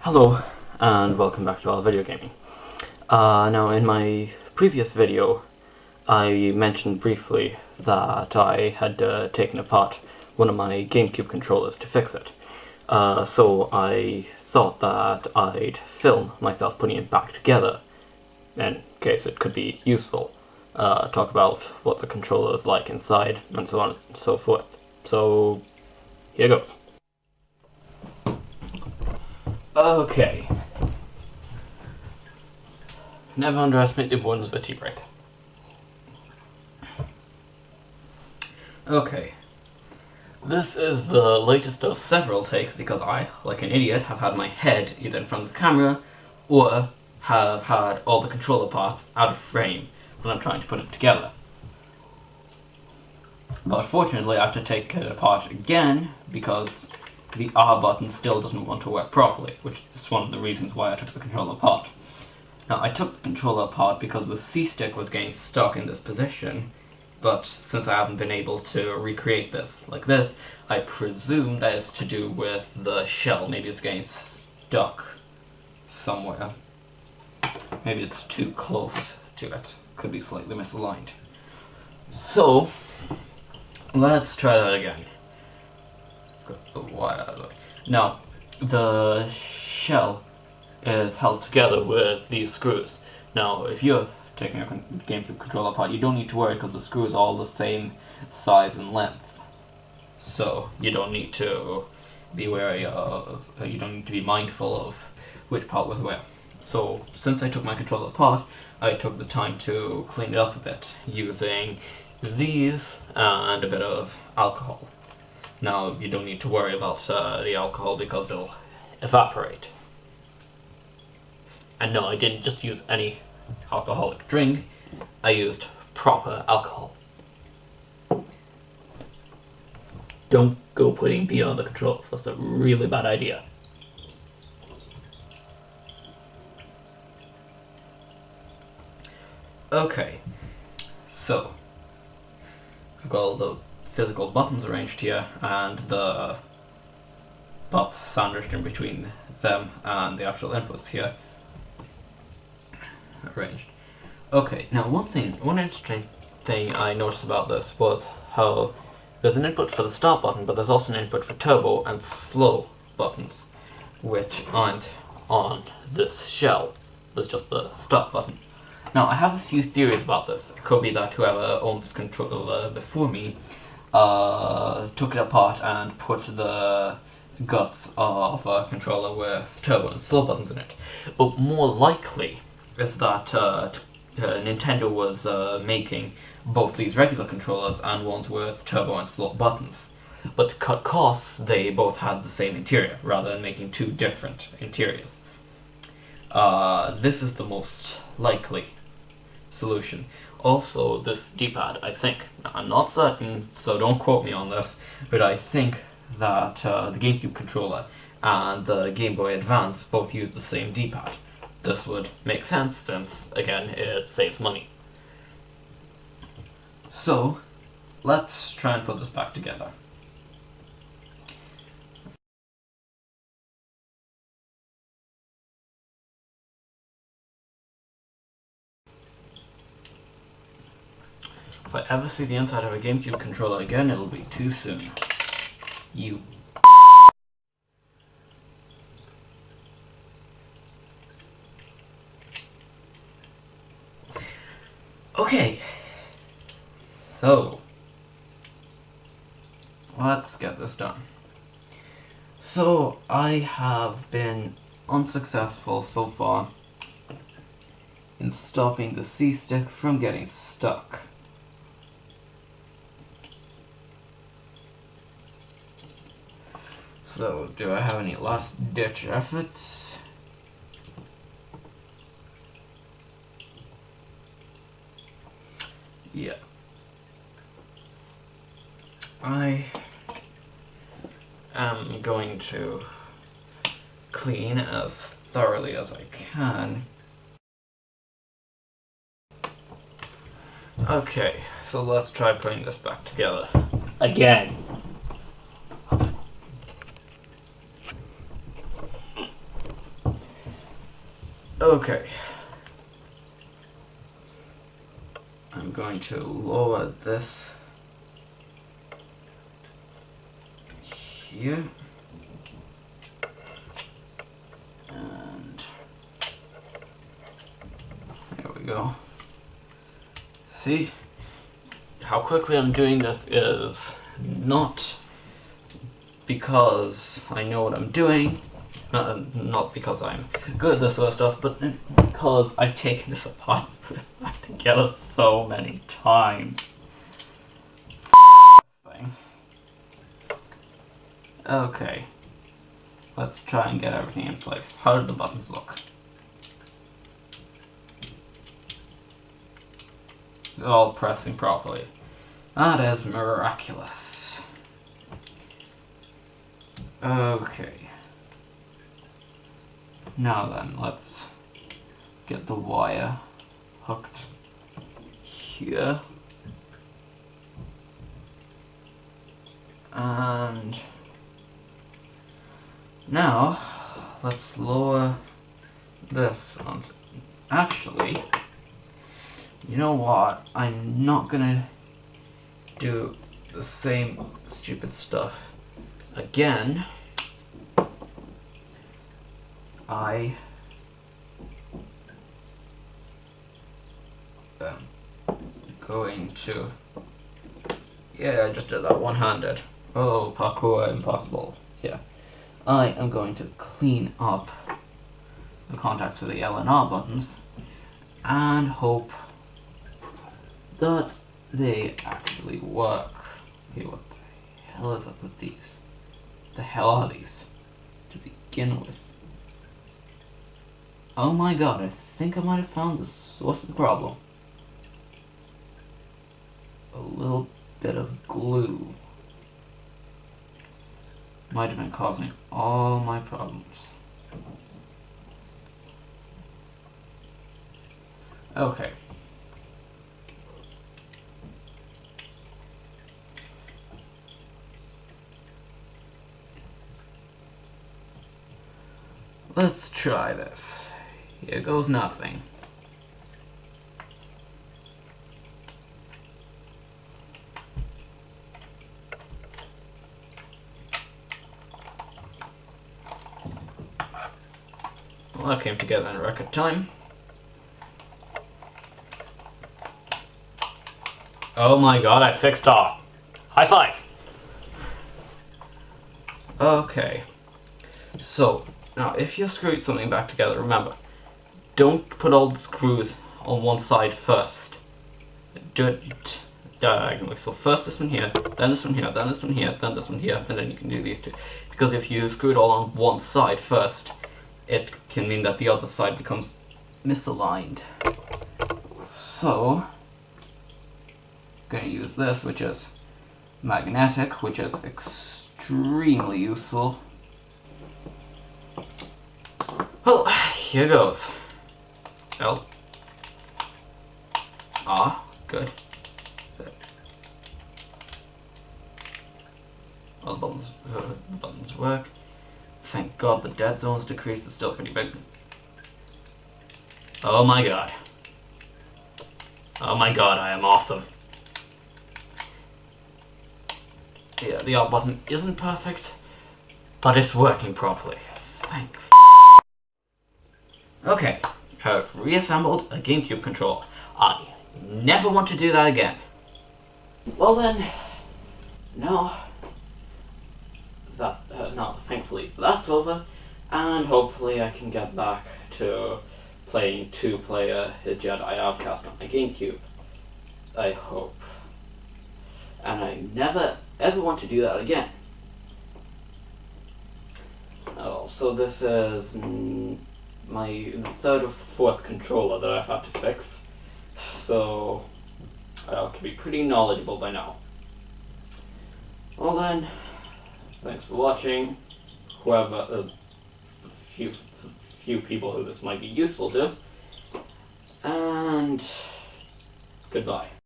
Hello, and welcome back to Owlvideogaming. Now, in my previous video, I mentioned briefly that I had taken apart one of my GameCube controllers to fix it. So I thought that I'd film myself putting it back together, in case it could be useful. Talk about what the controller is like inside, and so on and so forth. So, here goes. Okay. Never underestimate the importance of a tea break. Okay. This is the latest of several takes because I, like an idiot, have had my head either in front of the camera or have had all the controller parts out of frame when I'm trying to put it together. But fortunately I have to take it apart again because the R button still doesn't want to work properly, which is one of the reasons why I took the controller apart. Now, I took the controller apart because the C-stick was getting stuck in this position, but since I haven't been able to recreate this like this, I presume that is to do with the shell. Maybe it's getting stuck somewhere. Maybe it's too close to it. Could be slightly misaligned. So, let's try that again. Now, the shell is held together with these screws. Now, if you're taking a GameCube controller apart, you don't need to worry because the screws are all the same size and length. So, you don't need to be wary of, you don't need to be mindful of which part was where. So, since I took my controller apart, I took the time to clean it up a bit using these and a bit of alcohol. Now, you don't need to worry about the alcohol because it'll evaporate. And no, I didn't just use any alcoholic drink, I used proper alcohol. Don't go putting beer on the controls, that's a really bad idea. Okay, so I've got all the physical buttons arranged here, and the butts sandwiched in between them and the actual inputs here arranged. Okay, now one interesting thing I noticed about this was how there's an input for the start button, but there's also an input for turbo and slow buttons, which aren't on this shell. There's just the start button. Now, I have a few theories about this. It could be that whoever owned this controller before me took it apart and put the guts of a controller with turbo and slow buttons in it. But more likely is that Nintendo was making both these regular controllers and ones with turbo and slow buttons. But to cut costs, they both had the same interior, rather than making two different interiors. This is the most likely solution. Also, this D-pad, I think, I'm not certain, so don't quote me on this, but I think that the GameCube controller and the Game Boy Advance both use the same D-pad. This would make sense since, again, it saves money. So, let's try and put this back together. If I ever see the inside of a GameCube controller again, it'll be too soon. You. Okay. So, let's get this done. So, I have been unsuccessful so far in stopping the C-stick from getting stuck. So, do I have any last-ditch efforts? Yeah. I am going to clean as thoroughly as I can. Okay, so let's try putting this back together again. Okay. I'm going to lower this here. And there we go. See? How quickly I'm doing this is not because I know what I'm doing, not because I'm good at this sort of stuff, but because I've taken this apart together so many times. Thing. Okay, let's try and get everything in place. How do the buttons look? They're all pressing properly. That is miraculous. Okay. Now then, let's get the wire hooked here. And now, let's lower this on. Actually, you know what? I'm not gonna do the same stupid stuff again. I am going to... Yeah, I just did that one-handed. Oh, parkour impossible. Yeah. I am going to clean up the contacts for the L and R buttons and hope that they actually work. Okay, what the hell is up with these? The hell are these to begin with? Oh my god, I think I might have found the source of the problem. A little bit of glue might have been causing all my problems. Okay. Let's try this. Here goes nothing. Well, that came together in record time. Oh my god, I fixed all. High five! Okay. So, now if you screwed something back together, remember, don't put all the screws on one side first. Do it diagonally. So first this one here, then this one here, then this one here, then this one here, and then you can do these two. Because if you screw it all on one side first, it can mean that the other side becomes misaligned. So, I'm going to use this, which is magnetic, which is extremely useful. Well, here goes. L. R. Good. Well, the buttons work. Thank God the dead zone's decreased. It's still pretty big. Oh my god. Oh my god, I am awesome. Yeah, the R button isn't perfect, but it's working properly. Thank. Okay, I've reassembled a GameCube controller. I never want to do that again. Well then, no. Thankfully that's over, and hopefully I can get back to playing two-player Jedi Outcast on my GameCube. I hope. And I never ever want to do that again. Oh, so this is my third or fourth controller that I've had to fix, so I can be pretty knowledgeable by now. Well then, thanks for watching, whoever, the few people who this might be useful to, and goodbye.